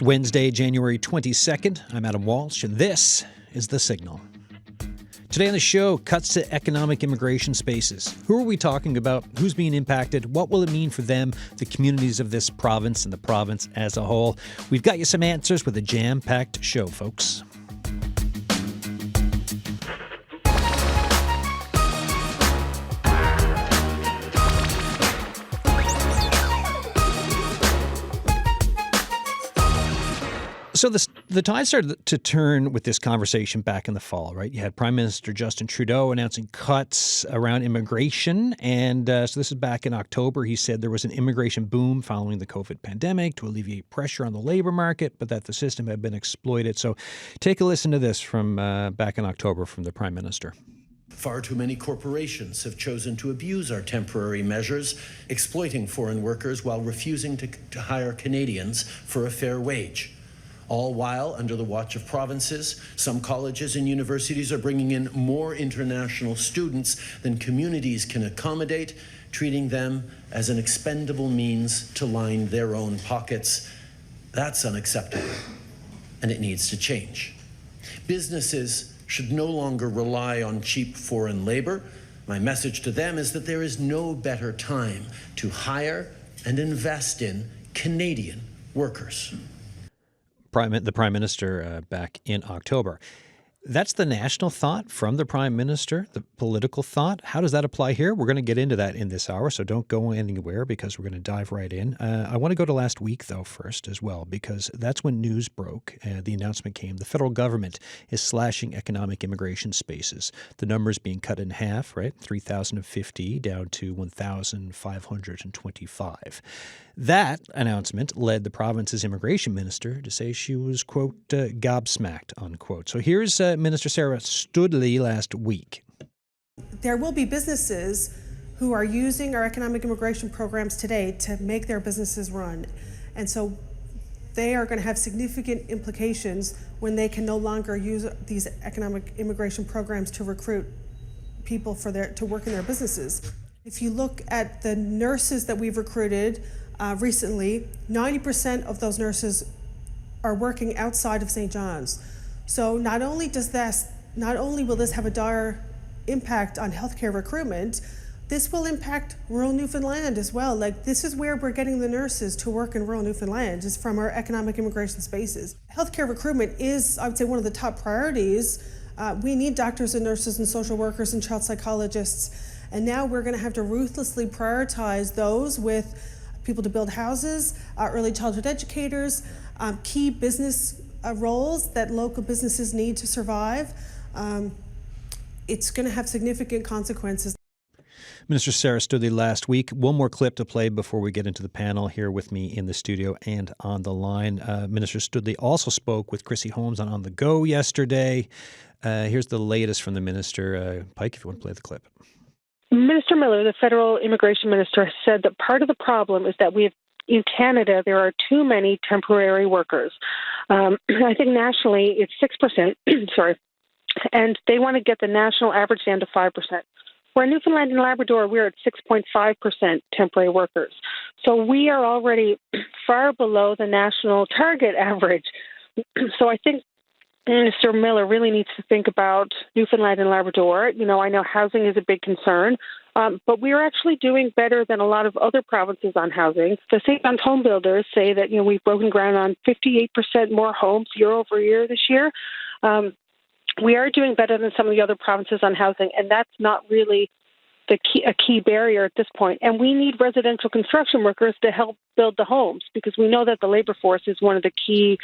Wednesday, January 22nd. I'm Adam Walsh, and this is The Signal. Today on the show, cuts to economic immigration spaces. Who are we talking about? Who's being impacted? What will it mean for them, the communities of this province, and the province as a whole? We've got you some answers with a jam-packed show, folks. So the tide started to turn with this conversation back in the fall, right? You had Prime Minister Justin Trudeau announcing cuts around immigration. And so this is back in October. He said there was an immigration boom following the COVID pandemic to alleviate pressure on the labor market, but that the system had been exploited. So take a listen to this from back in October from the Prime Minister. Far too many corporations have chosen to abuse our temporary measures, exploiting foreign workers while refusing to hire Canadians for a fair wage. All while, under the watch of provinces, some colleges and universities are bringing in more international students than communities can accommodate, treating them as an expendable means to line their own pockets. That's unacceptable, and it needs to change. Businesses should no longer rely on cheap foreign labor. My message to them is that there is no better time to hire and invest in Canadian workers. The Prime Minister back in October. That's the national thought from the Prime Minister, the political thought. How does that apply here? We're going to get into that in this hour, so don't go anywhere because we're going to dive right in. I want to go to last week, though, first as well, because that's when news broke. The announcement came. The federal government is slashing economic immigration spaces. The numbers being cut in half, right? 3,050 down to 1,525. That announcement led the province's immigration minister to say she was, quote, gobsmacked, unquote. So here's Minister Sarah Studley last week. There will be businesses who are using our economic immigration programs today to make their businesses run. And so they are going to have significant implications when they can no longer use these economic immigration programs to recruit people to work in their businesses. If you look at the nurses that we've recruited recently, 90% of those nurses are working outside of St. John's. So not only will this have a dire impact on healthcare recruitment, this will impact rural Newfoundland as well. Like, this is where we're getting the nurses to work in rural Newfoundland, is from our economic immigration spaces. Healthcare recruitment is, I would say, one of the top priorities. We need doctors and nurses and social workers and child psychologists. And now we're going to have to ruthlessly prioritize those with people to build houses, early childhood educators, key business roles that local businesses need to survive. It's going to have significant consequences. Minister Sarah Studley last week. One more clip to play before we get into the panel here with me in the studio and on the line. Minister Studley also spoke with Chrissy Holmes on The Go yesterday. Here's the latest from the minister. Pike, if you want to play the clip. Minister Miller, the federal immigration minister, said that part of the problem is that in Canada, there are too many temporary workers. I think nationally it's 6%, and they want to get the national average down to 5%. Where in Newfoundland and Labrador, we're at 6.5% temporary workers. So we are already far below the national target average. So I think Minister Miller really needs to think about Newfoundland and Labrador. You know, I know housing is a big concern, but we are actually doing better than a lot of other provinces on housing. The St. John's home builders say that, we've broken ground on 58% more homes year over year this year. We are doing better than some of the other provinces on housing, and that's not really a key barrier at this point. And we need residential construction workers to help build the homes, because we know that the labor force is one of the key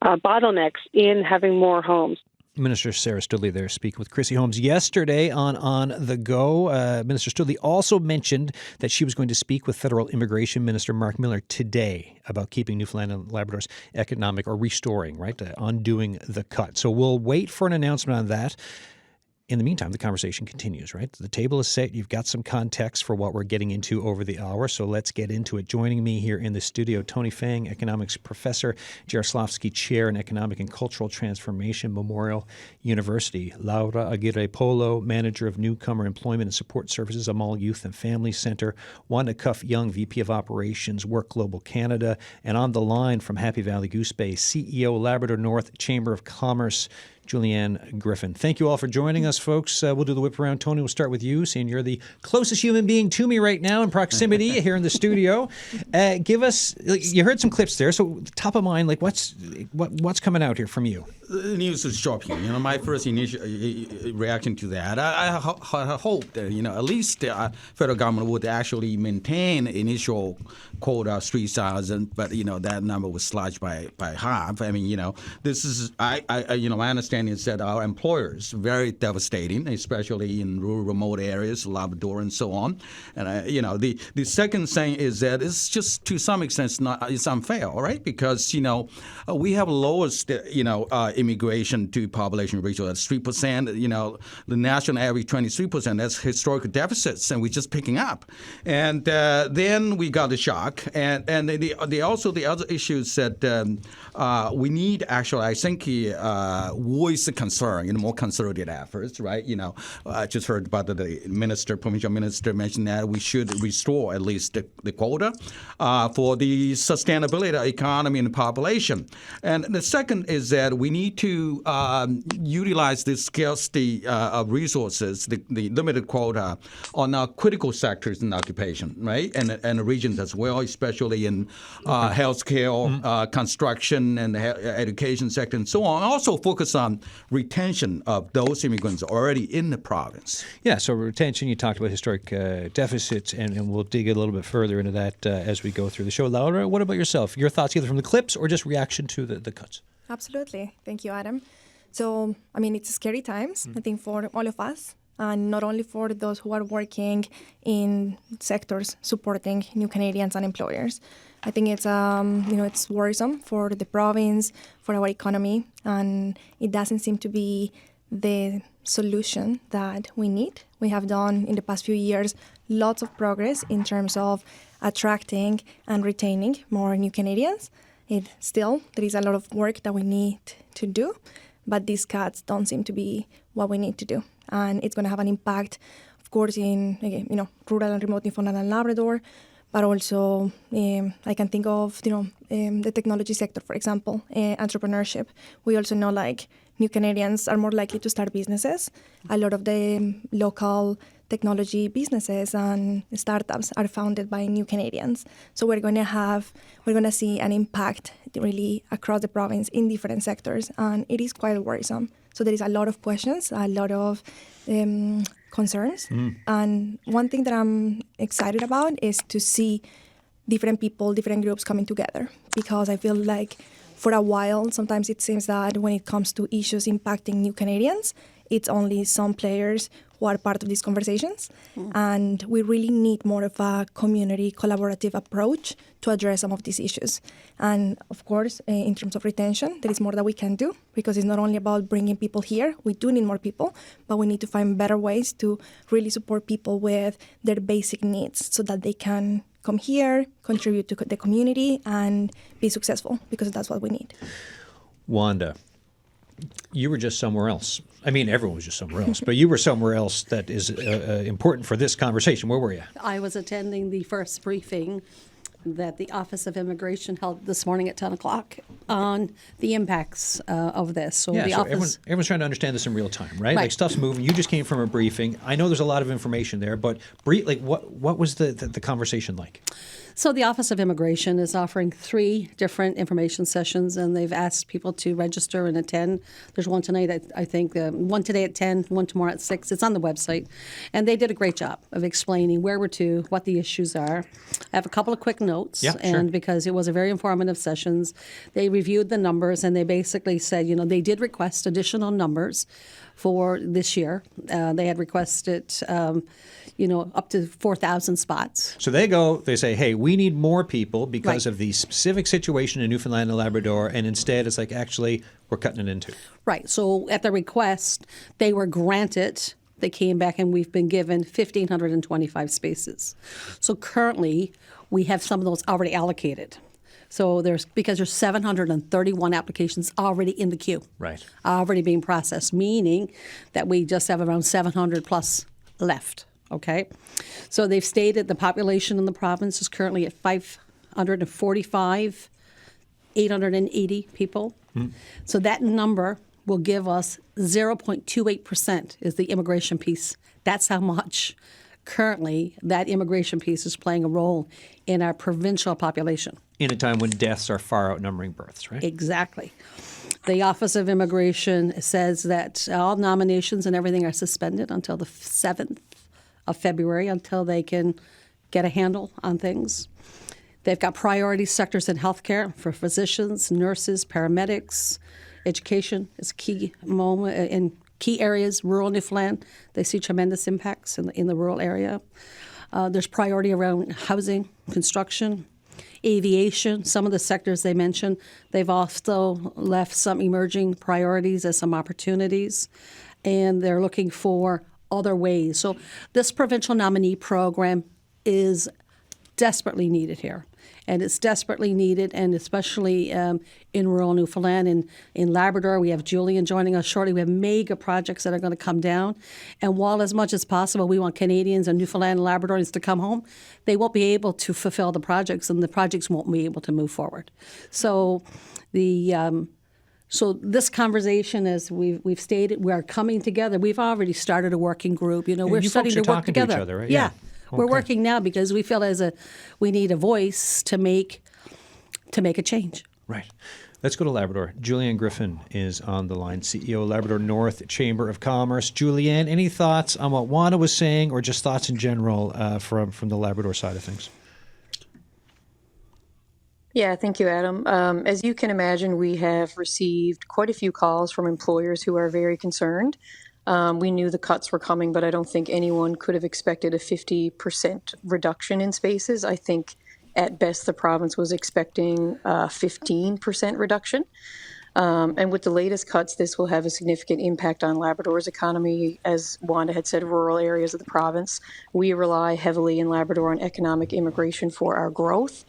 bottlenecks in having more homes. Minister Sarah Studley there speaking with Chrissy Holmes yesterday on The Go. Minister Studley also mentioned that she was going to speak with Federal Immigration Minister Mark Miller today about keeping Newfoundland and Labrador's economic, or restoring, right, undoing the cut. So we'll wait for an announcement on that. In the meantime, the conversation continues, right? The table is set. You've got some context for what we're getting into over the hour, so let's get into it. Joining me here in the studio, Tony Fang, economics professor, Jaroslavsky Chair in Economic and Cultural Transformation, Memorial University. Laura Aguirre Polo, manager of Newcomer Employment and Support Services, Amal Youth and Family Center. Wanda Cuff Young, VP of Operations, Work Global Canada. And on the line from Happy Valley Goose Bay, CEO, Labrador North Chamber of Commerce, Julianne Griffin. Thank you all for joining us, folks. We'll do the whip around. Tony, we'll start with you, seeing you're the closest human being to me right now in proximity here in the studio. Give us, you heard some clips there, so top of mind, like what's coming out here from you? The news is shocking. My first initial reaction to that, I hope that, at least the federal government would actually maintain initial quota 3,000, but, that number was slashed by half. I mean, this is, my understanding is that our employers, very devastating, especially in rural, remote areas, Labrador and so on. And, the second thing is that it's just to some extent it's unfair, right? Because, we have lowest, immigration to population ratio at 3%. The national average 23%. That's historical deficits, and we're just picking up. And then we got the shock, and the other issues that we need actually, I think, voice the concern, more concerted efforts, right? I just heard about the provincial minister mentioned that we should restore at least the quota for the sustainability of economy and population. And the second is that we need to utilize this scarcity of resources, the limited quota, on our critical sectors in occupation, right? And the regions as well, especially in healthcare, construction, and the education sector, and so on. Also focus on retention of those immigrants already in the province. Yeah, so retention, you talked about historic deficits, and we'll dig a little bit further into that as we go through the show. Laura, what about yourself? Your thoughts either from the clips or just reaction to the cuts? Absolutely. Thank you, Adam. So, it's scary times, I think, for all of us, and not only for those who are working in sectors supporting new Canadians and employers. I think it's, it's worrisome for the province, for our economy, and it doesn't seem to be the solution that we need. We have done, in the past few years, lots of progress in terms of attracting and retaining more new Canadians. Still, there is a lot of work that we need to do, but these cuts don't seem to be what we need to do. And it's going to have an impact, of course, in rural and remote Newfoundland and Labrador, but also I can think of the technology sector, for example, entrepreneurship. We also know new Canadians are more likely to start businesses. A lot of the local technology businesses and startups are founded by new Canadians. So we're going to see an impact really across the province in different sectors, and it is quite worrisome. So there is a lot of questions, a lot of concerns. And one thing that I'm excited about is to see different people, different groups coming together, because I feel like for a while, sometimes it seems that when it comes to issues impacting new Canadians, it's only some players who are part of these conversations. And we really need more of a community collaborative approach to address some of these issues. And of course, in terms of retention, there is more that we can do, because it's not only about bringing people here. We do need more people, but we need to find better ways to really support people with their basic needs so that they can come here, contribute to the community, and be successful, because that's what we need. Wanda, you were just somewhere else. I mean, everyone was just somewhere else, but you were somewhere else that is important for this conversation. Where were you? I was attending the first briefing that the Office of Immigration held this morning at 10 o'clock on the impacts of this. So Yeah, the so office. everyone's trying to understand this in real time, right? Right. Like stuff's moving. You just came from a briefing. I know there's a lot of information there, but what was the conversation like? So the Office of Immigration is offering 3 different information sessions, and they've asked people to register and attend. There's one tonight, I think, one today at 10, one tomorrow at 6. It's on the website. And they did a great job of explaining where we're to, what the issues are. I have a couple of quick notes. Yeah, and sure. because it was a very informative sessions, they reviewed the numbers, and they basically said, they did request additional numbers for this year. They had requested, up to 4,000 spots. So they say, hey, we need more people because of the specific situation in Newfoundland and Labrador, and instead it's like, actually, we're cutting it in two. Right. So at the request, they were granted, they came back and we've been given 1,525 spaces. So currently, we have some of those already allocated. So because there's 731 applications already in the queue. Right. Already being processed, meaning that we just have around 700 plus left, okay? So they've stated the population in the province is currently at 545, 880 people. So that number will give us 0.28% is the immigration piece. That's how much currently that immigration piece is playing a role in our provincial population. In a time when deaths are far outnumbering births, right? Exactly. The Office of Immigration says that all nominations and everything are suspended until the 7th of February, until they can get a handle on things. They've got priority sectors in healthcare for physicians, nurses, paramedics. Education is key moment in key areas. Rural Newfoundland, they see tremendous impacts in the rural area. There's priority around housing, construction, aviation, some of the sectors they mentioned. They've also left some emerging priorities as some opportunities, and they're looking for other ways. So this provincial nominee program is desperately needed here. And it's desperately needed, and especially in rural Newfoundland. And in Labrador, we have Julianne joining us shortly. We have mega projects that are going to come down. And while as much as possible we want Canadians and Newfoundland and Labradorians to come home, they won't be able to fulfill the projects, and the projects won't be able to move forward. So so this conversation, as we've stated, we are coming together. We've already started a working group. You know, we're starting to work together. To each other, right? Yeah. We're Okay. working now because we feel we need a voice to make a change. Right. Let's go to Labrador. Julianne Griffin is on the line, CEO, Labrador North Chamber of Commerce. Julianne, any thoughts on what Wanda was saying, or just thoughts in general from the Labrador side of things? Yeah, thank you, Adam. As you can imagine, we have received quite a few calls from employers who are very concerned. We knew the cuts were coming, but I don't think anyone could have expected a 50% reduction in spaces. I think at best the province was expecting a 15% reduction. And with the latest cuts, this will have a significant impact on Labrador's economy. As Wanda had said, rural areas of the province, we rely heavily in Labrador on economic immigration for our growth.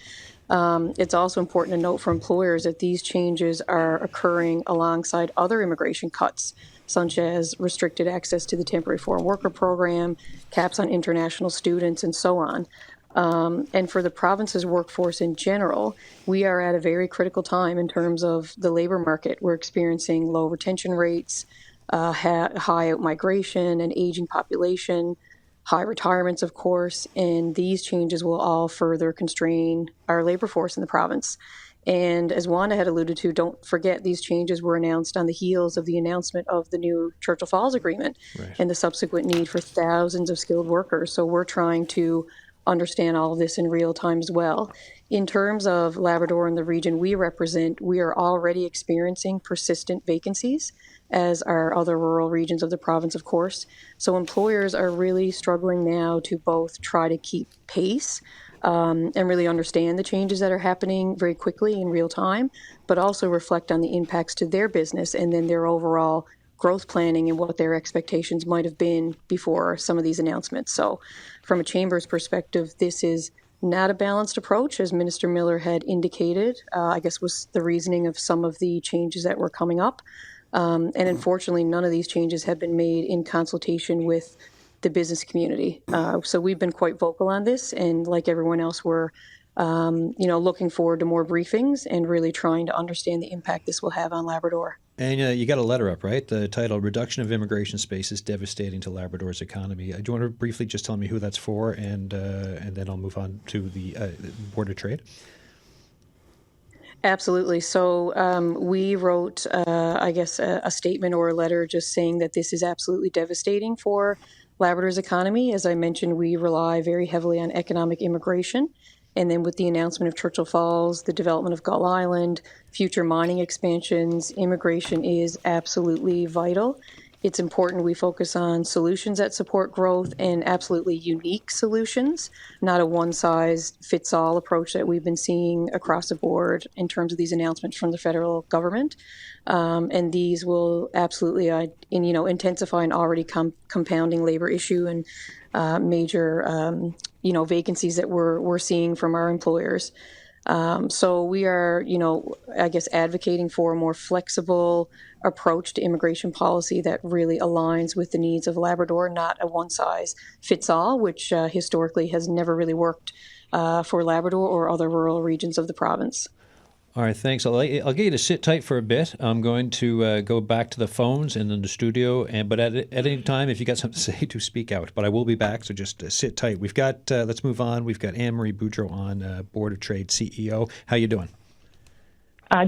It's also important to note for employers that these changes are occurring alongside other immigration cuts, such as restricted access to the temporary foreign worker program, caps on international students, and so on. And for the province's workforce in general, we are at a very critical time in terms of the labor market. We're experiencing low retention rates, high outmigration, an aging population, high retirements, of course, and these changes will all further constrain our labor force in the province. And as Wanda had alluded to, don't forget these changes were announced on the heels of the announcement of the new Churchill Falls Agreement and the subsequent need for thousands of skilled workers. So we're trying to understand all of this in real time as well. In terms of Labrador and the region we represent, we are already experiencing persistent vacancies, as are other rural regions of the province, of course. So employers are really struggling now to both try to keep pace and really understand the changes that are happening very quickly in real time, but also reflect on the impacts to their business and then their overall growth planning and what their expectations might have been before some of these announcements. So from a chamber's perspective, this is not a balanced approach, as Minister Miller had indicated, I guess was the reasoning of some of the changes that were coming up. And unfortunately, none of these changes have been made in consultation with the business community. So we've been quite vocal on this, and like everyone else, we're looking forward to more briefings and really trying to understand the impact this will have on Labrador. And you got a letter up, right? The title, Reduction of Immigration Spaces Devastating to Labrador's Economy. Do you want to briefly just tell me who that's for, and then I'll move on to the Board of Trade? Absolutely. So we wrote, a statement or a letter just saying that this is absolutely devastating for Labrador's economy. As I mentioned, we rely very heavily on economic immigration. And then with the announcement of Churchill Falls, the development of Gull Island, future mining expansions, immigration is absolutely vital. it's important we focus on solutions that support growth and absolutely unique solutions, not a one-size-fits-all approach that we've been seeing across the board in terms of these announcements from the federal government. And these will absolutely, intensify an already compounding labor issue and major, vacancies that we're seeing from our employers. So we are, advocating for a more flexible approach to immigration policy that really aligns with the needs of Labrador, not a one-size-fits-all, which historically has never really worked for Labrador or other rural regions of the province. All right, thanks. I'll get you to sit tight for a bit. I'm going to go back to the phones and in the studio, but at any time, if you got something to say, to speak out. But I will be back, so just sit tight. We've got, let's move on. We've got Anne-Marie Boudreau on, Board of Trade CEO. How you doing?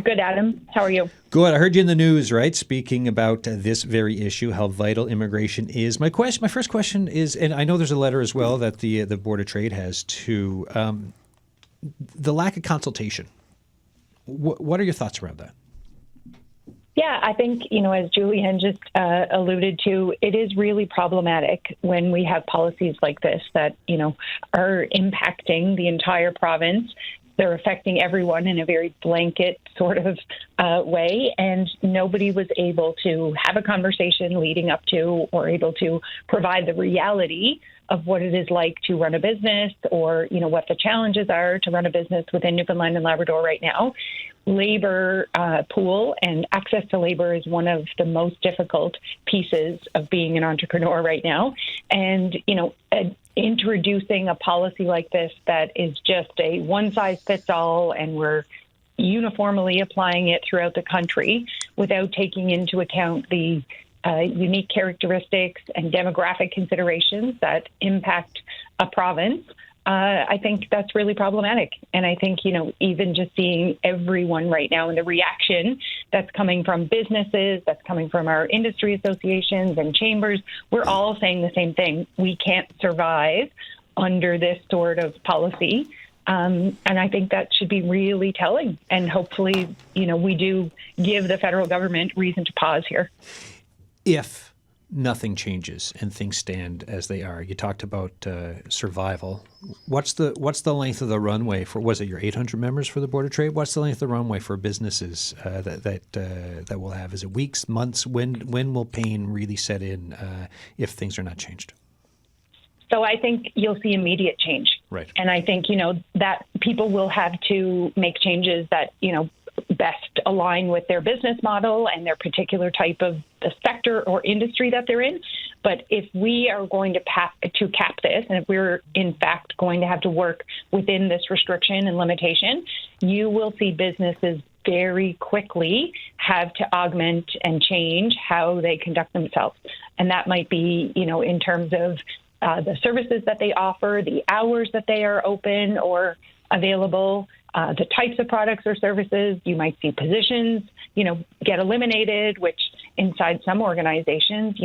Good, Adam. How are you? Good. I heard you in the news, right, speaking about this very issue, how vital immigration is. My first question is, and I know there's a letter as well that the Board of Trade has to the lack of consultation. What are your thoughts around that? Yeah, I think, as Julianne just alluded to, it is really problematic when we have policies like this that, are impacting the entire province. They're affecting everyone in a very blanket sort of way, and nobody was able to have a conversation leading up to or able to provide the reality of what it is like to run a business or, what the challenges are to run a business within Newfoundland and Labrador right now. Labor pool and access to labor is one of the most difficult pieces of being an entrepreneur right now. And, introducing a policy like this that is just a one-size-fits-all and we're uniformly applying it throughout the country without taking into account the unique characteristics and demographic considerations that impact a province, I think that's really problematic. And I think, even just seeing everyone right now and the reaction that's coming from businesses, that's coming from our industry associations and chambers, we're all saying the same thing. We can't survive under this sort of policy. And I think that should be really telling. And hopefully, we do give the federal government reason to pause here. If nothing changes and things stand as they are, you talked about survival. What's the length of the runway for? Was it your 800 members for the Board of Trade? What's the length of the runway for businesses that will have? Is it weeks, months? When will pain really set in if things are not changed? So I think you'll see immediate change. Right. And I think, that people will have to make changes that, best align with their business model and their particular type of the sector or industry that they're in. But if we are going to cap this, and if we're in fact going to have to work within this restriction and limitation, you will see businesses very quickly have to augment and change how they conduct themselves. And that might be, in terms of the services that they offer, the hours that they are open or available, the types of products or services. You might see positions, get eliminated, which inside some organizations,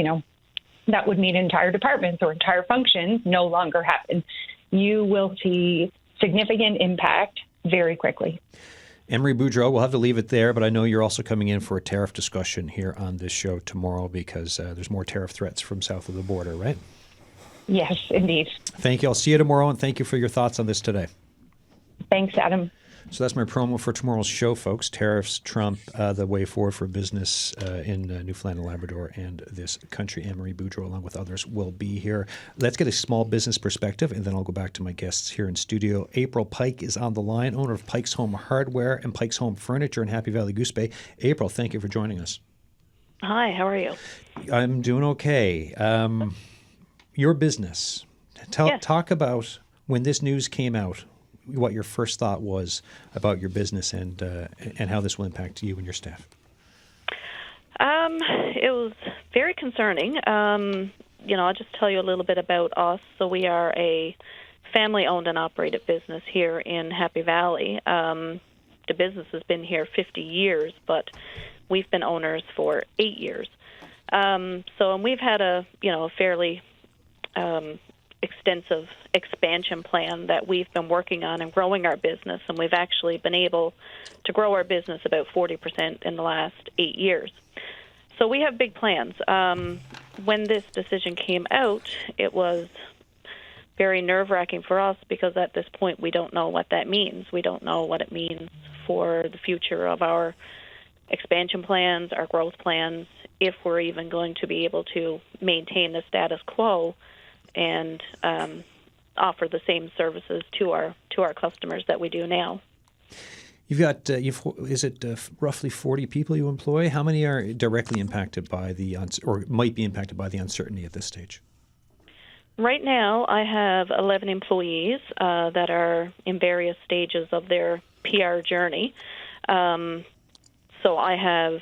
that would mean entire departments or entire functions no longer happen. You will see significant impact very quickly. Anne-Marie Boudreau, we'll have to leave it there, but I know you're also coming in for a tariff discussion here on this show tomorrow because there's more tariff threats from south of the border, right? Yes, indeed. Thank you. I'll see you tomorrow, and thank you for your thoughts on this today. Thanks, Adam. So that's my promo for tomorrow's show, folks. Tariffs, Trump, the way forward for business in Newfoundland and Labrador and this country. Anne-Marie Boudreau, along with others, will be here. Let's get a small business perspective, and then I'll go back to my guests here in studio. April Pike is on the line, owner of Pike's Home Hardware and Pike's Home Furniture in Happy Valley, Goose Bay. April, thank you for joining us. Hi, how are you? I'm doing okay. Your business. Talk about when this news came out, what your first thought was about your business and how this will impact you and your staff. It was very concerning. I'll just tell you a little bit about us. So we are a family-owned and operated business here in Happy Valley. The business has been here 50 years, but we've been owners for 8 years. And we've had a fairly extensive expansion plan that we've been working on and growing our business, and we've actually been able to grow our business about 40% in the last 8 years. So we have big plans. When this decision came out, it was very nerve-wracking for us because at this point we don't know what that means. We don't know what it means for the future of our expansion plans, our growth plans, if we're even going to be able to maintain the status quo and offer the same services to our customers that we do now. You've got, is it roughly 40 people you employ? How many are directly impacted by or might be impacted by the uncertainty at this stage? Right now, I have 11 employees that are in various stages of their PR journey. So I have,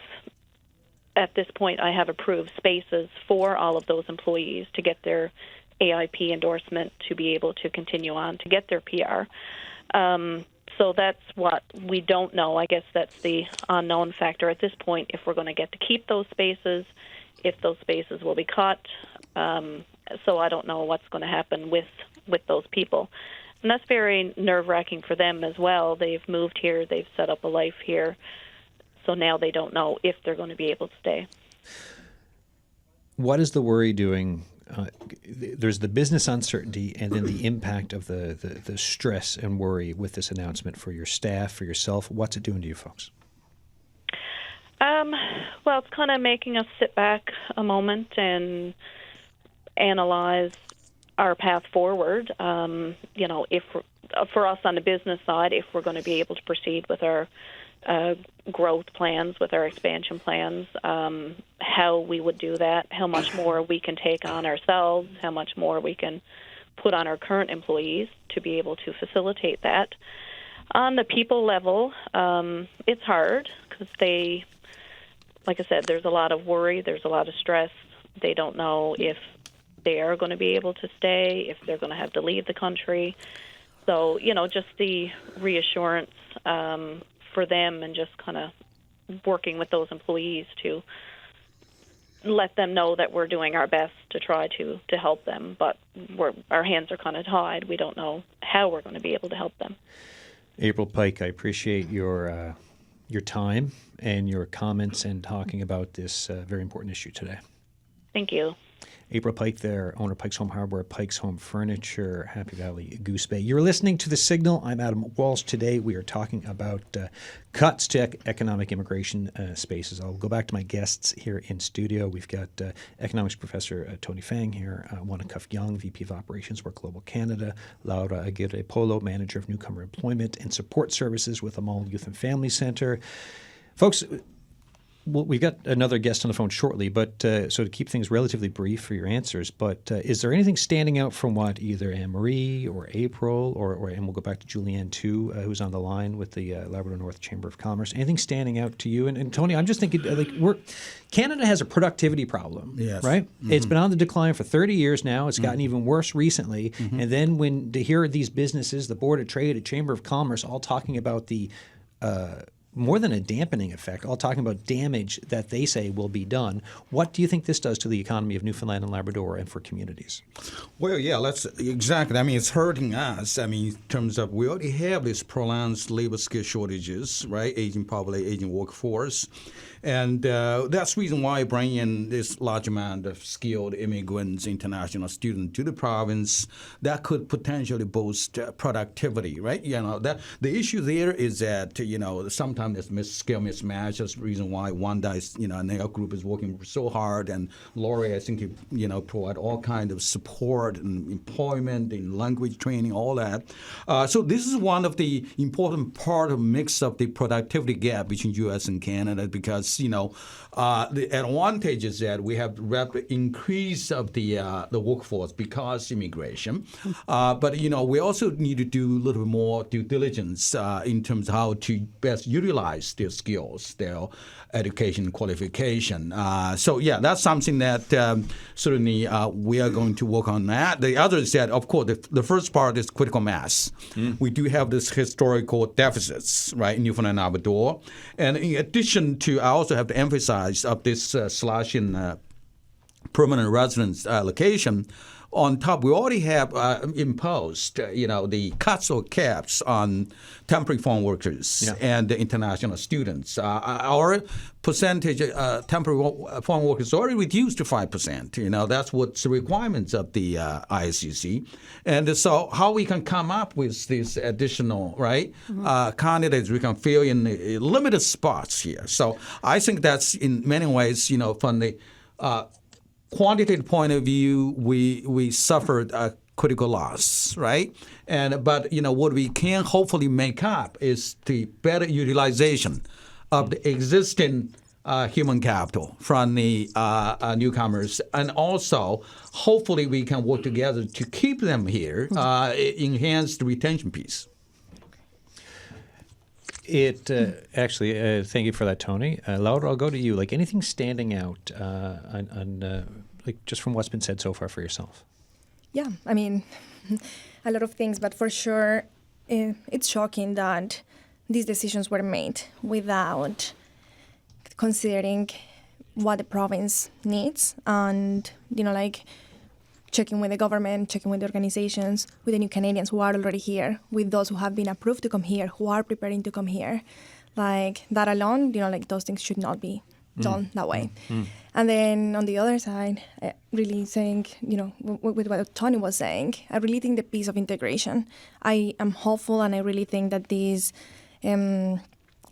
at this point, I have approved spaces for all of those employees to get their AIP endorsement to be able to continue on to get their PR. So that's what we don't know. I guess that's the unknown factor at this point, if we're going to get to keep those spaces, if those spaces will be cut. So I don't know what's going to happen with those people. And that's very nerve-wracking for them as well. They've moved here. They've set up a life here. So now they don't know if they're going to be able to stay. What is the worry doing? There's the business uncertainty and then the impact of the stress and worry with this announcement for your staff, for yourself. What's it doing to you folks? Well, it's kind of making us sit back a moment and analyze our path forward. If for us on the business side, if we're going to be able to proceed with our growth plans, with our expansion plans, how we would do that, how much more we can take on ourselves, how much more we can put on our current employees to be able to facilitate that. On the people level, it's hard because like I said, there's a lot of worry, there's a lot of stress. They don't know if they are going to be able to stay, if they're going to have to leave the country. So, just the reassurance for them and just kind of working with those employees to let them know that we're doing our best to try to help them, but our hands are kind of tied. We don't know how we're going to be able to help them. April Pike, I appreciate your time and your comments and talking about this very important issue today. Thank you. April Pike there, owner of Pike's Home Hardware, Pike's Home Furniture, Happy Valley, Goose Bay. You're listening to The Signal. I'm Adam Walsh. Today we are talking about cuts to economic immigration spaces. I'll go back to my guests here in studio. We've got economics professor Tony Fang here, Wanda Cuff Young, VP of Operations, Work Global Canada, Laura Aguirre Polo, Manager of Newcomer Employment and Support Services with Amal Youth and Family Center. Folks, well, we've got another guest on the phone shortly, but so to keep things relatively brief for your answers, but is there anything standing out from what either Anne-Marie or April and we'll go back to Julianne too, who's on the line with the Labrador North Chamber of Commerce, anything standing out to you? And Tony, I'm just thinking, Canada has a productivity problem, yes. Right? Mm-hmm. It's been on the decline for 30 years now. It's gotten even worse recently. Mm-hmm. And then when to hear these businesses, the Board of Trade, the Chamber of Commerce, all talking about the more than a dampening effect, all talking about damage that they say will be done. What do you think this does to the economy of Newfoundland and Labrador and for communities? Well, yeah, exactly. I mean, it's hurting us. I mean, in terms of we already have these prolonged labor skill shortages, right? Aging population, aging workforce. And that's the reason why bringing in this large amount of skilled immigrants, international students to the province, that could potentially boost productivity, right? The issue there is that, sometimes there's skill mismatch. That's the reason why Wanda is, and their group is working so hard. And Laurie, I think, provide all kinds of support and employment and language training, all that. So this is one of the important part of mix up the productivity gap between U.S. and Canada because the advantage is that we have rapid increase of the workforce because immigration. But, we also need to do a little bit more due diligence in terms of how to best utilize their skills, their education qualification. That's something that certainly we are going to work on that. The other is that, of course, the first part is critical mass. We do have this historical deficits, right, in Newfoundland and Labrador. And in addition to, I also have to emphasize of this slash in permanent residence location. On top, we already have imposed, the cuts or caps on temporary foreign workers and the international students. Our percentage temporary foreign workers is already reduced to 5%. That's what's the requirements of the ISCC. And so how we can come up with this additional, candidates we can fill in limited spots here. So I think that's in many ways, from the quantitative point of view, we suffered a critical loss, right? But what we can hopefully make up is the better utilization of the existing human capital from the newcomers, and also hopefully we can work together to keep them here, enhance the retention piece. Thank you for that, Tony. Laura, I'll go to you. Like anything standing out just from what's been said so far for yourself? Yeah, I mean, a lot of things, but for sure, it's shocking that these decisions were made without considering what the province needs and, checking with the government, checking with the organizations, with the new Canadians who are already here, with those who have been approved to come here, who are preparing to come here. Like that alone, those things should not be done that way. And then on the other side, really saying, with what Tony was saying, I really think the piece of integration. I am hopeful and I really think that this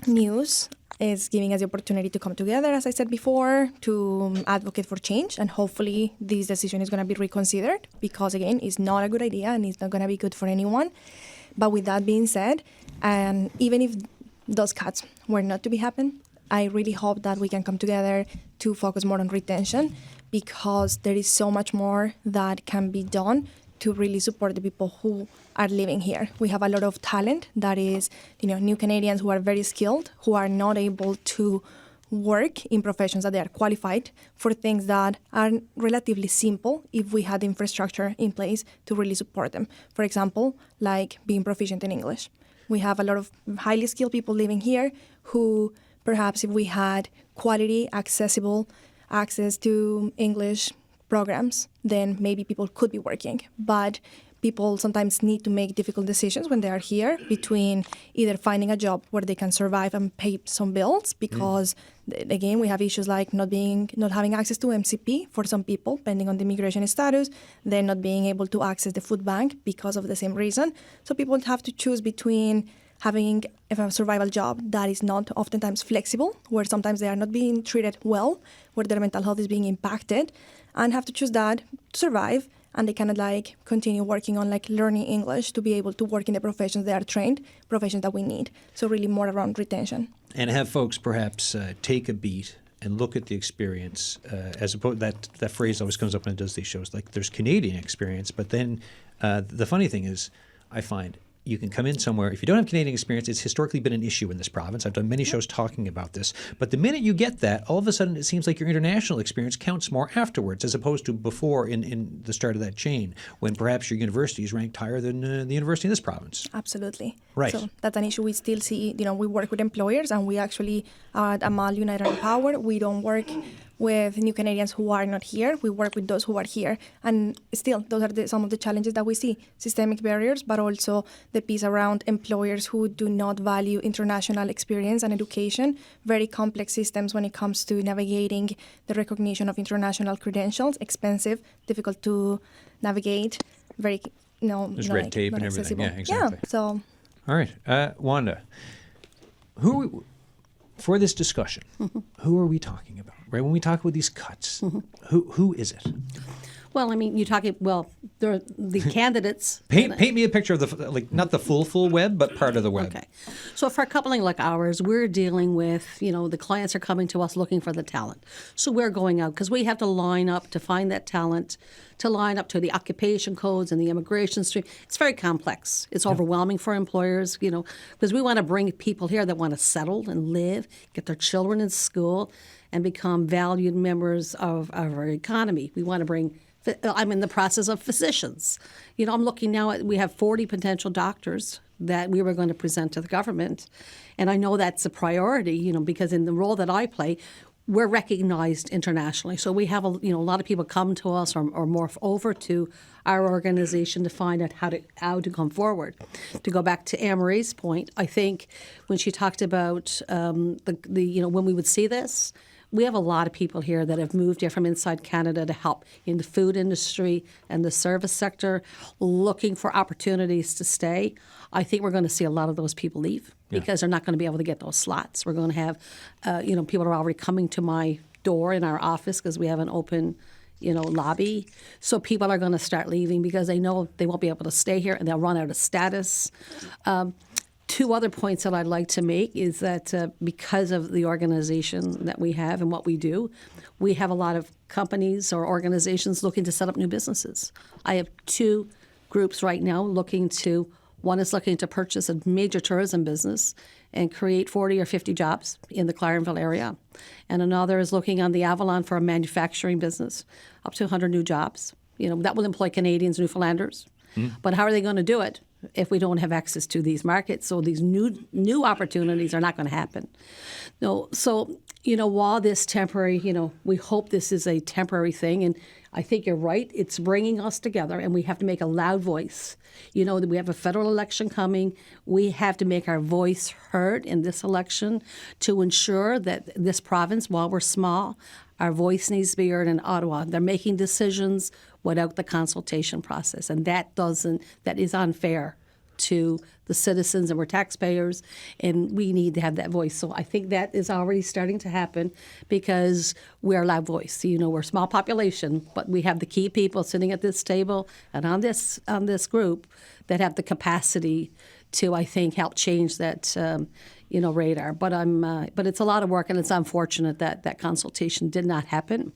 news is giving us the opportunity to come together, as I said before, to advocate for change. And hopefully this decision is going to be reconsidered because, again, it's not a good idea and it's not going to be good for anyone. But with that being said, even if those cuts were not to be happen, I really hope that we can come together to focus more on retention because there is so much more that can be done to really support the people who are living here. We have a lot of talent that is, new Canadians who are very skilled, who are not able to work in professions that they are qualified for things that are relatively simple if we had infrastructure in place to really support them. For example, like being proficient in English. We have a lot of highly skilled people living here who perhaps if we had quality, accessible access to English programs, then maybe people could be working. But people sometimes need to make difficult decisions when they are here between either finding a job where they can survive and pay some bills because, again, we have issues like not having access to MCP for some people, depending on the immigration status, then not being able to access the food bank because of the same reason. So people have to choose between having a survival job that is not oftentimes flexible, where sometimes they are not being treated well, where their mental health is being impacted, and have to choose that to survive, and they cannot continue working on learning English to be able to work in the professions they are trained, professions that we need. So really more around retention. And have folks perhaps take a beat and look at the experience as opposed that phrase always comes up when it does these shows, like there's Canadian experience, but then the funny thing is I find you can come in somewhere. If you don't have Canadian experience, it's historically been an issue in this province. I've done many shows talking about this. But the minute you get that, all of a sudden it seems like your international experience counts more afterwards as opposed to before in the start of that chain when perhaps your university is ranked higher than the university in this province. Absolutely. Right. So that's an issue we still see. We work with employers and we actually, at Amal United and Empower, we don't work with new Canadians who are not here. We work with those who are here. And still, those are some of the challenges that we see. Systemic barriers, but also the piece around employers who do not value international experience and education. Very complex systems when it comes to navigating the recognition of international credentials. Expensive, difficult to navigate. Very, there's red tape and everything. Accessible. Yeah, exactly. Yeah, so. All right. Wanda, for this discussion, who are we talking about? Right, when we talk about these cuts, who is it? Well, I mean, they're the candidates. Paint me a picture of not the full web, but part of the web. Okay. So for a company like ours, we're dealing with, the clients are coming to us looking for the talent. So we're going out because we have to line up to find that talent, to line up to the occupation codes and the immigration stream. It's very complex. It's overwhelming for employers, because we want to bring people here that want to settle and live, get their children in school, and become valued members of our economy. We want to bring, I'm in the process of physicians. I'm looking now at, we have 40 potential doctors that we were going to present to the government. And I know that's a priority, because in the role that I play, we're recognized internationally. So we have a lot of people come to us or morph over to our organization to find out how to come forward. To go back to Anne-Marie's point, I think when she talked about when we would see this, we have a lot of people here that have moved here from inside Canada to help in the food industry and the service sector, looking for opportunities to stay. I think we're going to see a lot of those people leave because they're not going to be able to get those slots. We're going to have, people are already coming to my door in our office because we have an open, lobby. So people are going to start leaving because they know they won't be able to stay here and they'll run out of status. Two other points that I'd like to make is that because of the organization that we have and what we do, we have a lot of companies or organizations looking to set up new businesses. I have two groups right now one is looking to purchase a major tourism business and create 40 or 50 jobs in the Clarenville area. And another is looking on the Avalon for a manufacturing business, up to 100 new jobs. That will employ Canadians, Newfoundlanders. But how are they going to do it if we don't have access to these markets? So these new opportunities are not going to happen. No, so while this temporary, we hope this is a temporary thing, and I think you're right. It's bringing us together, and we have to make a loud voice. That we have a federal election coming. We have to make our voice heard in this election to ensure that this province, while we're small, our voice needs to be heard in Ottawa. They're making decisions without the consultation process, and that is unfair to the citizens, and we're taxpayers, and we need to have that voice. So I think that is already starting to happen because we're a loud voice. We're a small population, but we have the key people sitting at this table and on this group that have the capacity to, I think, help change that radar. But it's a lot of work, and it's unfortunate that consultation did not happen.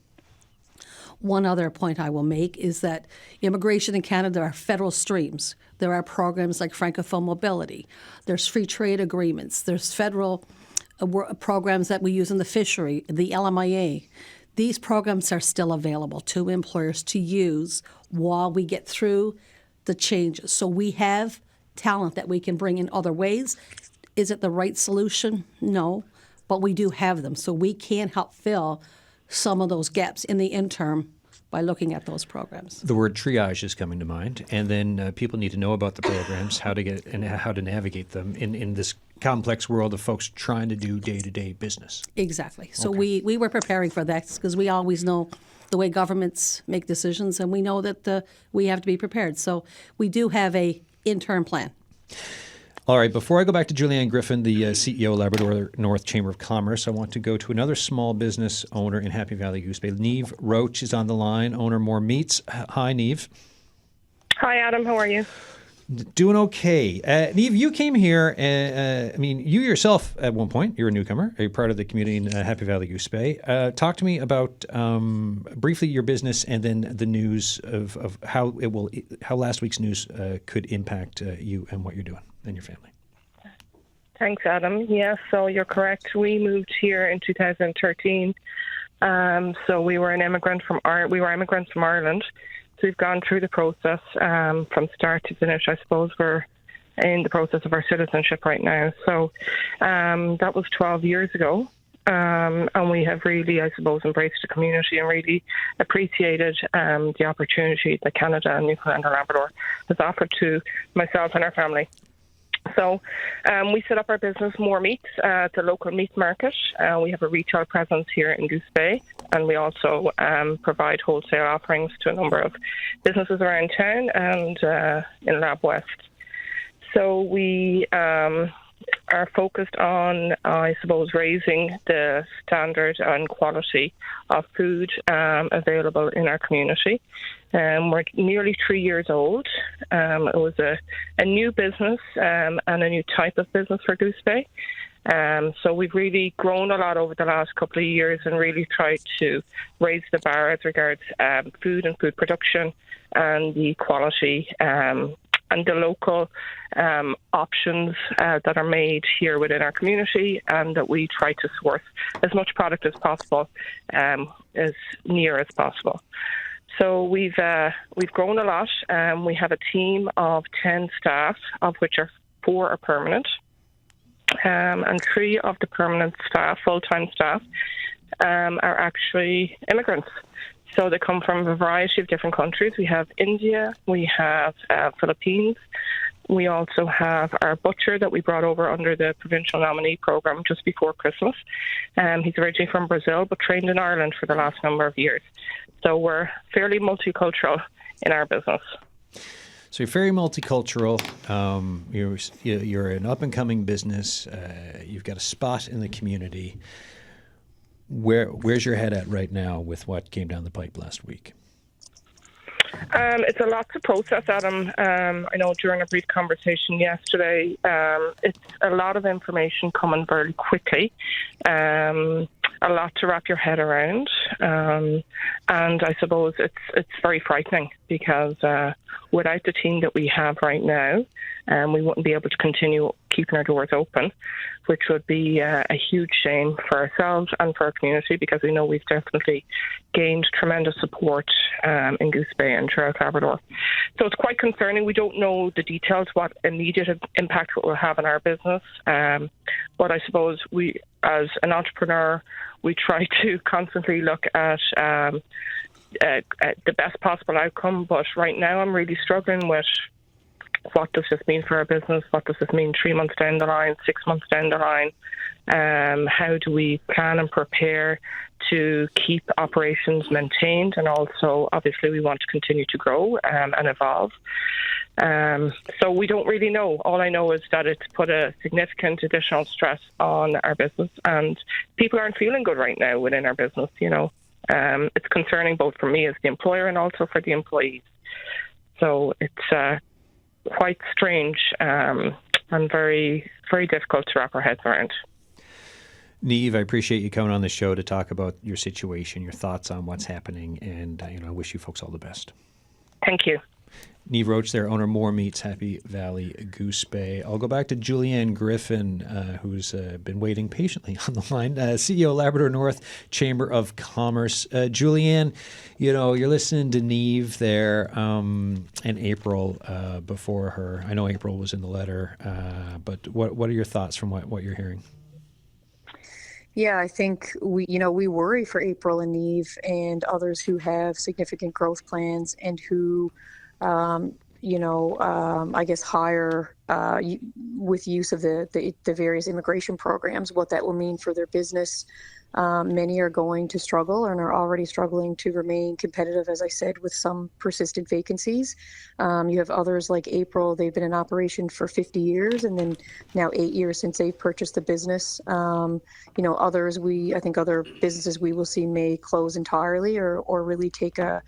One other point I will make is that immigration in Canada are federal streams. There are programs like Francophone Mobility. There's free trade agreements. There's federal programs that we use in the fishery, the LMIA. These programs are still available to employers to use while we get through the changes. So we have talent that we can bring in other ways. Is it the right solution? No, but we do have them. So we can help fill some of those gaps in the interim by looking at those programs. The word triage is coming to mind, and then people need to know about the programs, how to get and how to navigate them in this complex world of folks trying to do day-to-day business. Exactly. So we were preparing for that because we always know the way governments make decisions, and we know that we have to be prepared. So we do have a interim plan. All right, before I go back to Julianne Griffin, the CEO of Labrador North Chamber of Commerce, I want to go to another small business owner in Happy Valley Goose Bay. Neve Roach is on the line, owner More Meats. Hi, Neve. Hi, Adam. How are you? Doing okay. Neve, you came here, you yourself at one point, you're a newcomer, you're part of the community in Happy Valley Goose Bay. Talk to me about briefly your business and then the news of how last week's news could impact you and what you're doing and your family. Thanks, Adam. Yeah, so you're correct. We moved here in 2013. So we were immigrants from Ireland. So we've gone through the process from start to finish. I suppose we're in the process of our citizenship right now. So that was 12 years ago. And we have really, I suppose, embraced the community and really appreciated the opportunity that Canada and Newfoundland and Labrador has offered to myself and our family. So we set up our business, More Meats, at the local meat market. We have a retail presence here in Goose Bay, and we also provide wholesale offerings to a number of businesses around town and in Lab West. So we are focused on, I suppose, raising the standard and quality of food available in our community. We're nearly 3 years old. It was a new business and a new type of business for Goose Bay. So we've really grown a lot over the last couple of years and really tried to raise the bar as regards food and food production and the quality and the local options that are made here within our community, and that we try to source as much product as possible, as near as possible. So we've grown a lot. We have a team of 10 staff, of which 4 are permanent, and 3 of the permanent staff, full-time staff, are actually immigrants. So they come from a variety of different countries. We have India, we have Philippines. We also have our butcher that we brought over under the provincial nominee program just before Christmas. He's originally from Brazil, but trained in Ireland for the last number of years. So we're fairly multicultural in our business. So you're very multicultural. You're an up-and-coming business. You've got a spot in the community. Where's your head at right now with what came down the pipe last week? It's a lot to process, Adam. I know during a brief conversation yesterday, it's a lot of information coming very quickly, a lot to wrap your head around, and I suppose it's very frightening because without the team that we have right now, we wouldn't be able to continue keeping our doors open, which would be a huge shame for ourselves and for our community, because we know we've definitely gained tremendous support in Goose Bay and throughout Labrador. So it's quite concerning. We don't know the details, what immediate impact it will have on our business. But I suppose we, as an entrepreneur, we try to constantly look at the best possible outcome. But right now I'm really struggling with what does this mean for our business? What does this mean 3 months down the line, 6 months down the line? How do we plan and prepare to keep operations maintained? And also, obviously, we want to continue to grow and evolve. So we don't really know. All I know is that it's put a significant additional stress on our business, and people aren't feeling good right now within our business. It's concerning both for me as the employer and also for the employees. So it's quite strange and very, very difficult to wrap our heads around. Niamh, I appreciate you coming on the show to talk about your situation, your thoughts on what's happening, and I wish you folks all the best. Thank you. Niamh Roach there, owner More Meats, Happy Valley, Goose Bay. I'll go back to Julianne Griffin, who's been waiting patiently on the line, CEO, Labrador North Chamber of Commerce. Julianne, you're listening to Niamh there, and April before her. I know April was in the letter, but what are your thoughts from what you're hearing? Yeah, I think we worry for April and Niamh and others who have significant growth plans and who I guess hire with use of the various immigration programs, what that will mean for their business. Many are going to struggle and are already struggling to remain competitive, as I said, with some persistent vacancies. You have others like April. They've been in operation for 50 years and then now 8 years since they've purchased the business. Others, I think other businesses we will see may close entirely or really take a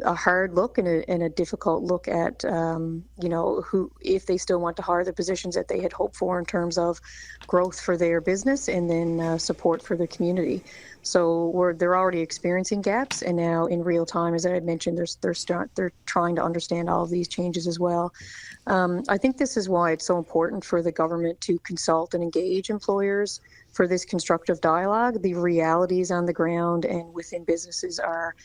hard look and a difficult look at, who, if they still want to hire the positions that they had hoped for in terms of growth for their business and then support for the community. So they're already experiencing gaps, and now in real time, as I had mentioned, they're trying to understand all of these changes as well. I think this is why it's so important for the government to consult and engage employers for this constructive dialogue. The realities on the ground and within businesses are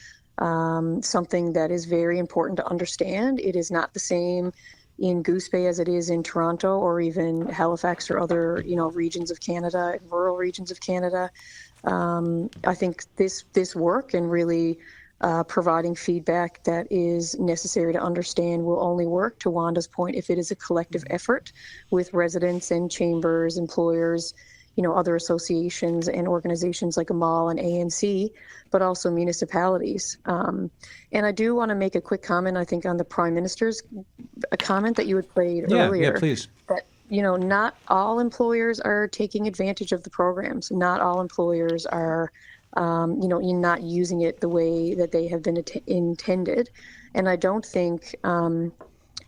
something that is very important to understand. It is not the same in Goose Bay as it is in Toronto or even Halifax or other, regions of Canada, rural regions of Canada. I think this work and really providing feedback that is necessary to understand will only work, to Wanda's point, if it is a collective effort with residents and chambers, employers, other associations and organizations like Amal and ANC, but also municipalities. And I do want to make a quick comment, I think, on the Prime Minister's comment that you had played earlier. Yeah, please. That, not all employers are taking advantage of the programs. Not all employers are, not using it the way that they have been intended. And I don't think, a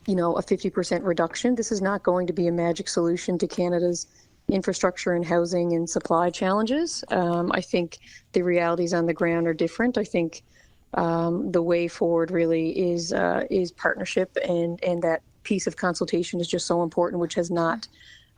50% reduction, this is not going to be a magic solution to Canada's infrastructure and housing and supply challenges. I think the realities on the ground are different. I think the way forward really is partnership, and that piece of consultation is just so important, which has not,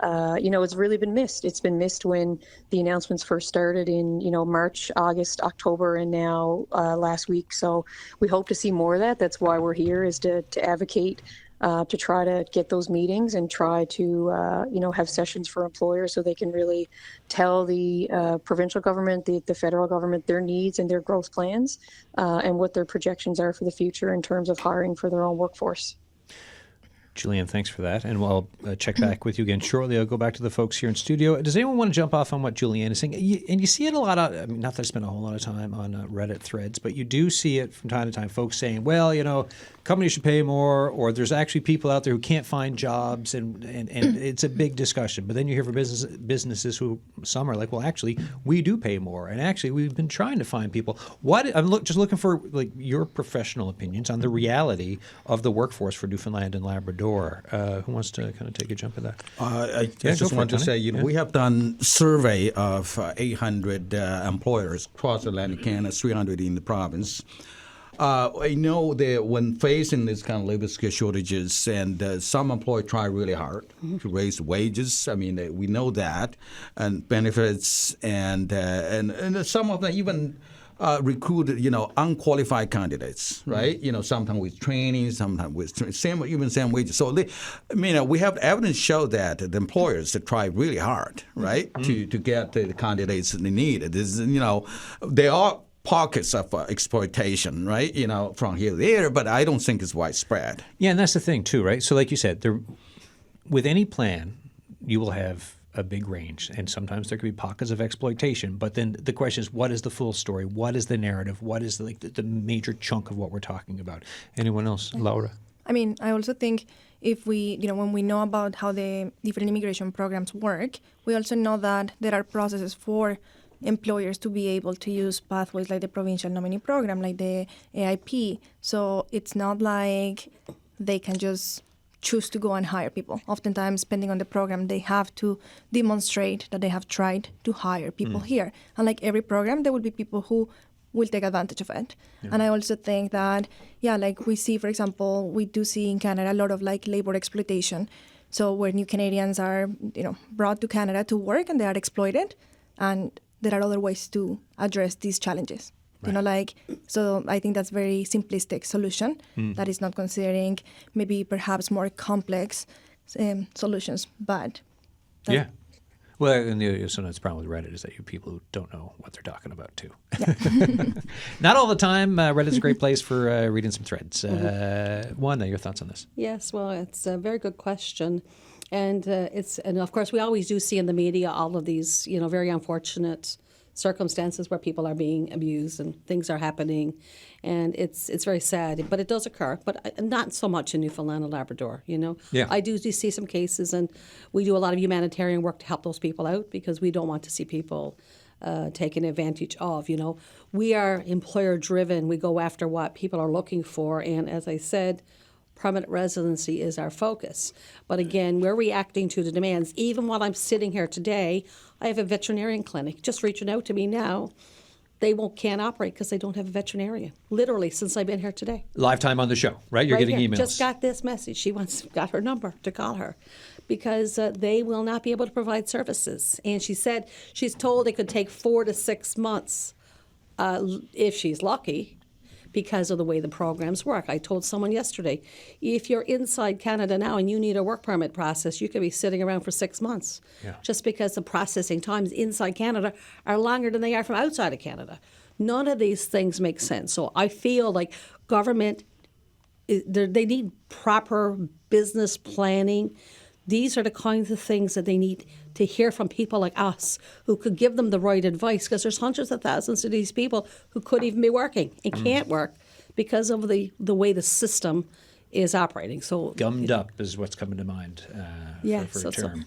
it's really been missed. It's been missed when the announcements first started in, March, August, October, and now last week. So we hope to see more of that. That's why we're here, is to advocate to try to get those meetings and try to, have sessions for employers so they can really tell the provincial government, the federal government, their needs and their growth plans and what their projections are for the future in terms of hiring for their own workforce. Julianne, thanks for that. And we'll check back with you again shortly. I'll go back to the folks here in studio. Does anyone want to jump off on what Julianne is saying? And you see it a lot not that I spend a whole lot of time on Reddit threads, but you do see it from time to time, folks saying, well, companies should pay more, or there's actually people out there who can't find jobs, and it's a big discussion. But then you hear from businesses who, some are like, well, actually, we do pay more, and actually, we've been trying to find people. Just looking for your professional opinions on the reality of the workforce for Newfoundland and Labrador. Who wants to kind of take a jump at that? I just want to say, we have done survey of 800 employers across Atlantic Canada, 300 in the province. I know that when facing this kind of labor skill shortages, and some employers try really hard to raise wages. I mean, we know that, and benefits, and some of them even recruit, unqualified candidates, right? Sometimes with training, sometimes with same wages. So, we have evidence show that the employers that try really hard, right, to get the candidates they need. This, they are pockets of exploitation, right? From here to there, but I don't think it's widespread. Yeah, and that's the thing too, right? So, like you said, with any plan, you will have a big range, and sometimes there could be pockets of exploitation. But then the question is, what is the full story? What is the narrative? What is the major chunk of what we're talking about? Anyone else, Laura? I also think if we, when we know about how the different immigration programs work, we also know that there are processes for employers to be able to use pathways like the provincial nominee program, like the AIP. So it's not like they can just choose to go and hire people. Oftentimes, depending on the program, they have to demonstrate that they have tried to hire people here. And like every program, there will be people who will take advantage of it. Yeah. And I also think that, like we see, for example, we do see in Canada a lot of labor exploitation. So where new Canadians are, brought to Canada to work and they are exploited, and there are other ways to address these challenges. Right. So I think that's a very simplistic solution that is not considering maybe perhaps more complex solutions. But yeah. Well, and sometimes the problem with Reddit is that you people who don't know what they're talking about too. Yeah. Not all the time. Reddit's a great place for reading some threads. Wanda, your thoughts on this? Yes, well, it's a very good question. And and of course, we always do see in the media all of these, very unfortunate circumstances where people are being abused and things are happening, and it's very sad. But it does occur, but not so much in Newfoundland and Labrador. Yeah. I do see some cases, and we do a lot of humanitarian work to help those people out because we don't want to see people taken advantage of. We are employer driven. We go after what people are looking for, and as I said, permanent residency is our focus. But again, we're reacting to the demands. Even while I'm sitting here today, I have a veterinarian clinic just reaching out to me now. They can't operate because they don't have a veterinarian. Literally, since I've been here today. Live time on the show, right? You're getting here. emails. Just got this message. She got her number to call her because they will not be able to provide services. And she said she's told it could take 4 to 6 months if she's lucky, because of the way the programs work. I told someone yesterday, if you're inside Canada now and you need a work permit process, you could be sitting around for 6 months, just because the processing times inside Canada are longer than they are from outside of Canada. None of these things make sense. So I feel like government, they need proper business planning. These are the kinds of things that they need to hear from people like us who could give them the right advice, because there's hundreds of thousands of these people who could even be working and can't work because of the way the system is operating. So gummed up is what's coming to mind for a term.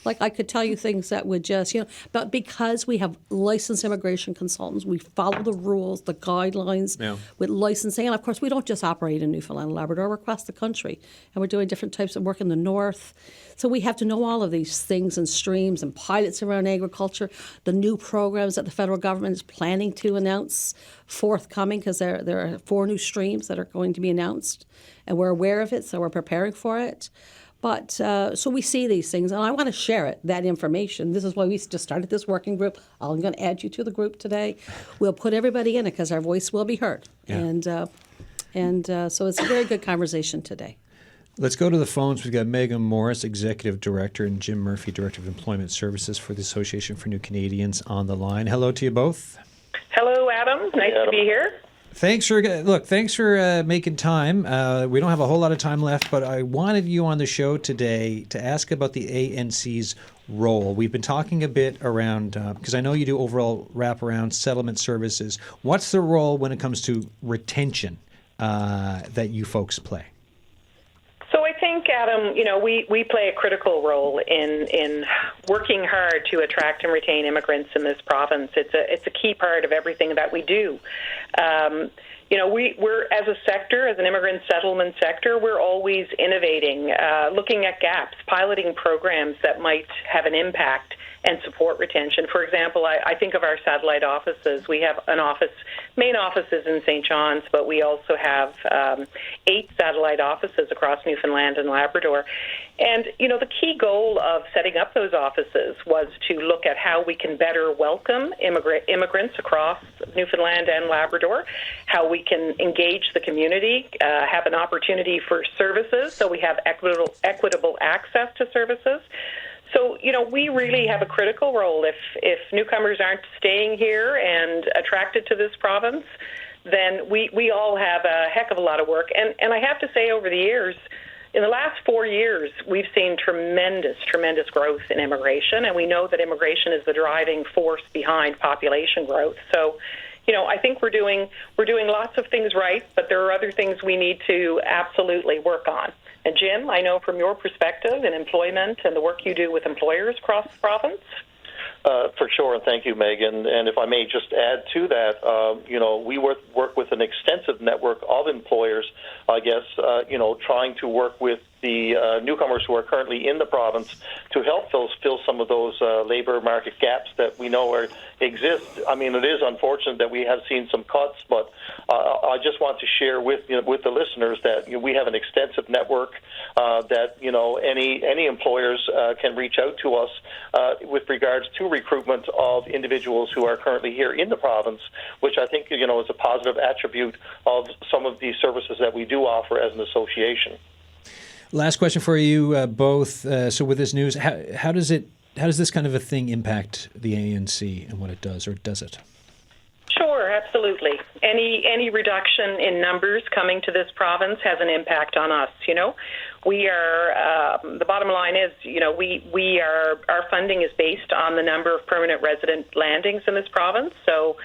I could tell you things that would just, but because we have licensed immigration consultants, we follow the rules, the guidelines with licensing. And of course, we don't just operate in Newfoundland and Labrador, we're across the country. And we're doing different types of work in the north. So we have to know all of these things and streams and pilots around agriculture, the new programs that the federal government is planning to announce forthcoming, because there are 4 new streams that are going to be announced. And we're aware of it, so we're preparing for it. But so we see these things, and I want to share that information. This is why we just started this working group. I'm going to add you to the group today. We'll put everybody in it because our voice will be heard. Yeah. And so it's a very good conversation today. Let's go to the phones. We've got Megan Morris, Executive Director, and Jim Murphy, Director of Employment Services for the Association for New Canadians on the line. Hello to you both. Hello, Adam. Nice to be here. Thanks for making time. We don't have a whole lot of time left, but I wanted you on the show today to ask about the ANC's role. We've been talking a bit around, because I know you do overall wraparound settlement services. What's the role when it comes to retention that you folks play? So I think, Adam, we play a critical role in working hard to attract and retain immigrants in this province. It's a key part of everything that we do. We're as a sector, as an immigrant settlement sector, we're always innovating, looking at gaps, piloting programs that might have an impact and support retention. For example, I think of our satellite offices. We have main offices in St. John's, but we also have 8 satellite offices across Newfoundland and Labrador. And, the key goal of setting up those offices was to look at how we can better welcome immigrants across Newfoundland and Labrador, how we can engage the community, have an opportunity for services, so we have equitable access to services. So, we really have a critical role. If newcomers aren't staying here and attracted to this province, then we all have a heck of a lot of work. And I have to say, over the years, in the last 4 years, we've seen tremendous growth in immigration, and we know that immigration is the driving force behind population growth. So, I think we're doing lots of things right, but there are other things we need to absolutely work on. And Jim, I know from your perspective in employment and the work you do with employers across the province. For sure, and thank you, Megan. And if I may just add to that, we work with an extensive network of employers, I guess, trying to work with the newcomers who are currently in the province to help fill some of those labor market gaps that we know exist. I mean, it is unfortunate that we have seen some cuts, but I just want to share with the listeners that we have an extensive network that any employers can reach out to us with regards to recruitment of individuals who are currently here in the province, which I think is a positive attribute of some of the services that we do offer as an association. Last question for you both. So with this news, how does this kind of a thing impact the ANC and what it does, or does it? Sure, absolutely. Any reduction in numbers coming to this province has an impact on us. We are the bottom line is our funding is based on the number of permanent resident landings in this province. So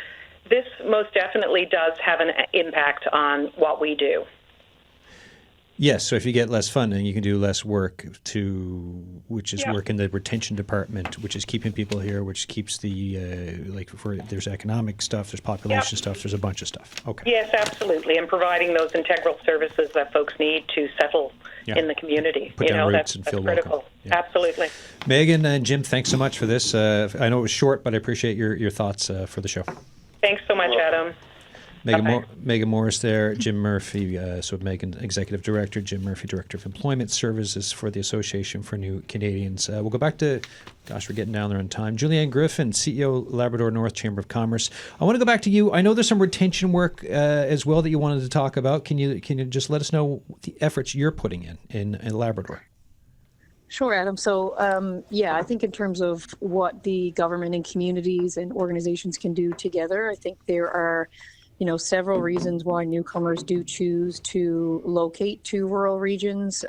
this most definitely does have an impact on what we do. Yes, so if you get less funding, you can do less work which is work in the retention department, which is keeping people here, which keeps there's economic stuff, there's population stuff, there's a bunch of stuff. Okay. Yes, absolutely, and providing those integral services that folks need to settle in the community. Put down roots and feel critical. welcome. Yeah. Absolutely. Megan and Jim, thanks so much for this. I know it was short, but I appreciate your thoughts for the show. Thanks so much, Adam. Megan Morris there, Jim Murphy, so Megan, Executive Director, Jim Murphy, Director of Employment Services for the Association for New Canadians. We'll go back to, we're getting down there on time. Julianne Griffin, CEO, Labrador North Chamber of Commerce. I want to go back to you. I know there's some retention work as well that you wanted to talk about. Can you just let us know the efforts you're putting in Labrador? Sure, Adam. So, I think in terms of what the government and communities and organizations can do together, I think there are several reasons why newcomers do choose to locate to rural regions,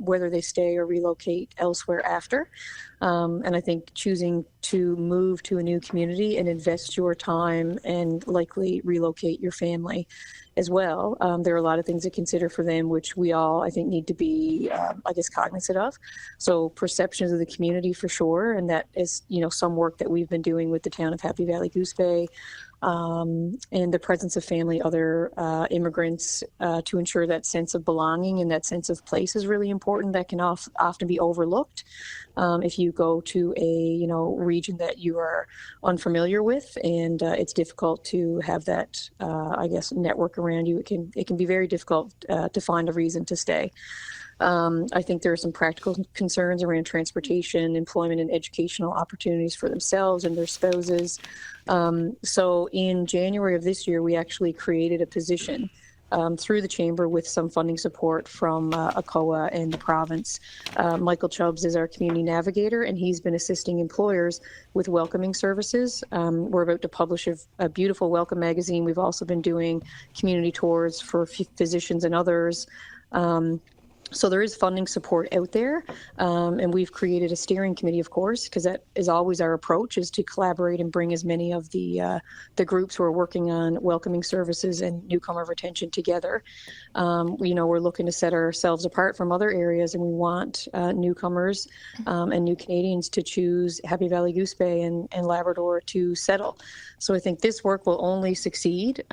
whether they stay or relocate elsewhere after. And I think choosing to move to a new community and invest your time and likely relocate your family as well. There are a lot of things to consider for them, which we all, I think, need to be, cognizant of. So perceptions of the community for sure. And that is, some work that we've been doing with the town of Happy Valley Goose Bay, and the presence of family, other immigrants, to ensure that sense of belonging and that sense of place is really important. That can often be overlooked if you go to a region that you are unfamiliar with, and it's difficult to have that network around you. It can be very difficult to find a reason to stay. I think there are some practical concerns around transportation, employment, and educational opportunities for themselves and their spouses. So in January of this year, we actually created a position through the chamber with some funding support from ACOA and the province. Michael Chubbs is our community navigator, and he's been assisting employers with welcoming services. We're about to publish a beautiful welcome magazine. We've also been doing community tours for physicians and others. So there is funding support out there, and we've created a steering committee, of course, because that is always our approach, is to collaborate and bring as many of the groups who are working on welcoming services and newcomer retention together. We're looking to set ourselves apart from other areas, and we want newcomers and new Canadians to choose Happy Valley Goose Bay and Labrador to settle. So I think this work will only succeed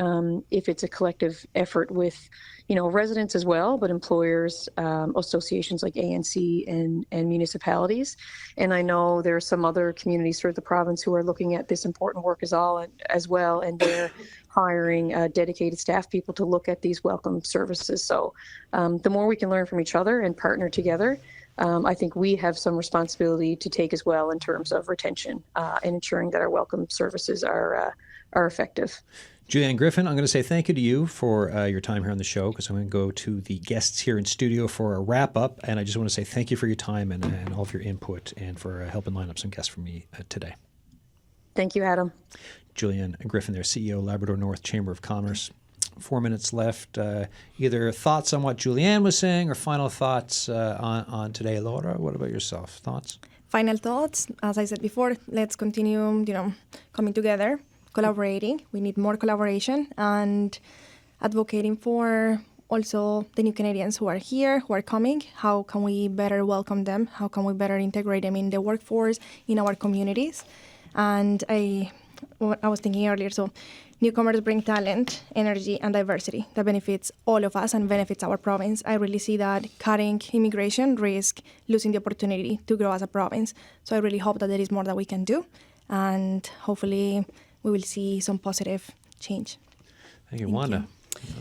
if it's a collective effort with residents as well, but employers, associations like ANC and municipalities. And I know there are some other communities throughout the province who are looking at this important work as well, and they're hiring dedicated staff people to look at these welcome services. So the more we can learn from each other and partner together, I think we have some responsibility to take as well in terms of retention and ensuring that our welcome services are effective. Julianne Griffin, I'm going to say thank you to you for your time here on the show, because I'm going to go to the guests here in studio for a wrap-up. And I just want to say thank you for your time and all of your input, and for helping line up some guests for me today. Thank you, Adam. Julianne Griffin, their CEO, Labrador North Chamber of Commerce. 4 minutes left. Either thoughts on what Julianne was saying or final thoughts on today. Laura, what about yourself? Thoughts? Final thoughts, as I said before, let's continue, coming together, collaborating. We need more collaboration, and advocating for also the new Canadians who are here, who are coming. How can we better welcome them? How can we better integrate them in the workforce, in our communities? And I was thinking earlier, so newcomers bring talent, energy, and diversity that benefits all of us and benefits our province. I really see that cutting immigration risk losing the opportunity to grow as a province. So I really hope that there is more that we can do, and hopefully we will see some positive change. Thank you, Wanda.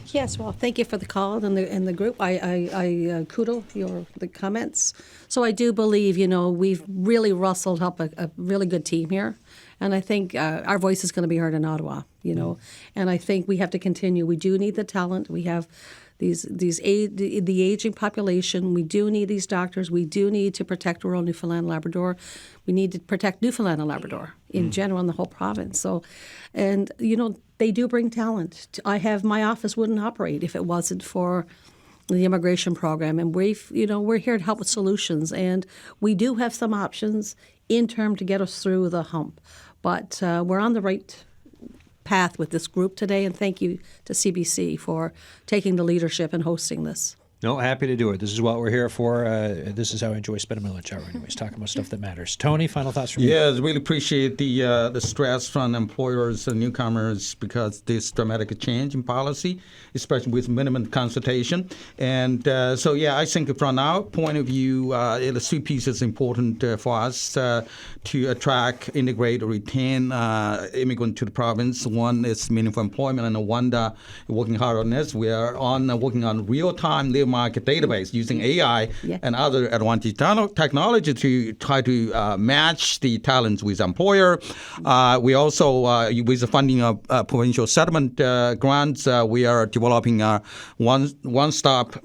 Yes, well, thank you for the call and the group. I kudo the comments. So I do believe, we've really rustled up a really good team here. And I think our voice is going to be heard in Ottawa, And I think we have to continue. We do need the talent. We have the aging population. We do need these doctors. We do need to protect rural Newfoundland and Labrador. We need to protect Newfoundland and Labrador in general in the whole province. So, and, they do bring talent. My office wouldn't operate if it wasn't for the immigration program. And we're here to help with solutions. And we do have some options in term to get us through the hump. But we're on the right path with this group today, and thank you to CBC for taking the leadership and hosting this. No, happy to do it. This is what we're here for. This is how I enjoy spending my lunch hour anyways, talking about stuff that matters. Tony, final thoughts from you? Yes, really appreciate the stress from employers and newcomers, because this dramatic change in policy, especially with minimum consultation. And I think from our point of view, the three pieces important for us to attract, integrate, retain immigrants to the province. One is meaningful employment, and Wanda working hard on this. We are working on real-time labor market database using AI and other advanced technology to try to match the talents with employer. We also, with the funding of provincial settlement grants, we are developing a one-stop,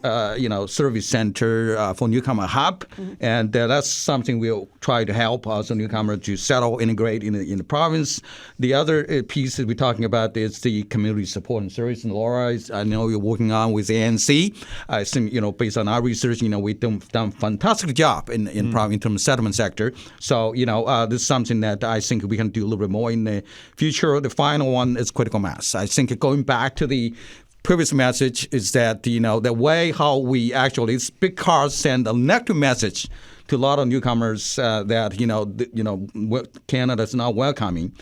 service center for newcomer hub, and that's something we'll try to help also newcomers to settle, integrate in the province. The other piece that we're talking about is the community support and service. And Laura, I know you're working on with ANC. I think, based on our research, we've done a fantastic job in terms of settlement sector. So, this is something that I think we can do a little bit more in the future. The final one is critical mass. I think going back to the previous message is that, the way how we actually, big cars send a negative message to a lot of newcomers that Canada is not welcoming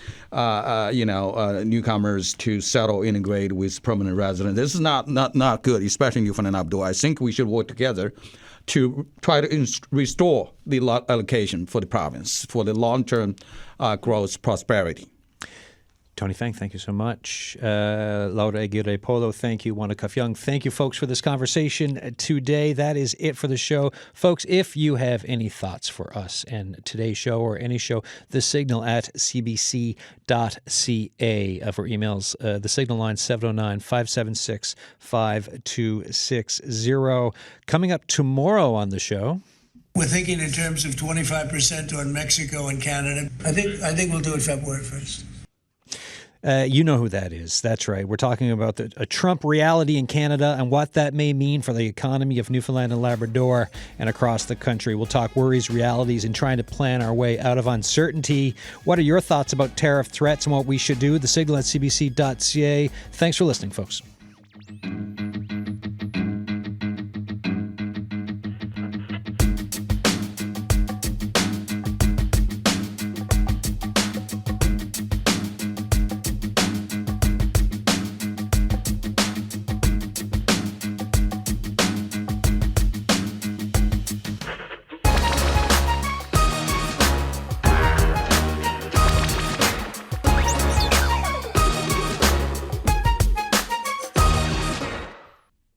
newcomers to settle, integrate with permanent residents. This is not good, especially in Newfoundland and Labrador. I think we should work together to try to restore the allocation for the province for the long-term growth prosperity. Tony Fang, thank you so much. Laura Aguirre Polo, thank you. Wanda Cuff Young, thank you, folks, for this conversation today. That is it for the show. Folks, if you have any thoughts for us and today's show or any show, the signal at cbc.ca. For emails, the signal line 709-576-5260. Coming up tomorrow on the show. We're thinking in terms of 25% on Mexico and Canada. I think we'll do it February 1st. You know who that is. That's right. We're talking about a Trump reality in Canada and what that may mean for the economy of Newfoundland and Labrador and across the country. We'll talk worries, realities, and trying to plan our way out of uncertainty. What are your thoughts about tariff threats and what we should do? The signal at cbc.ca. Thanks for listening, folks.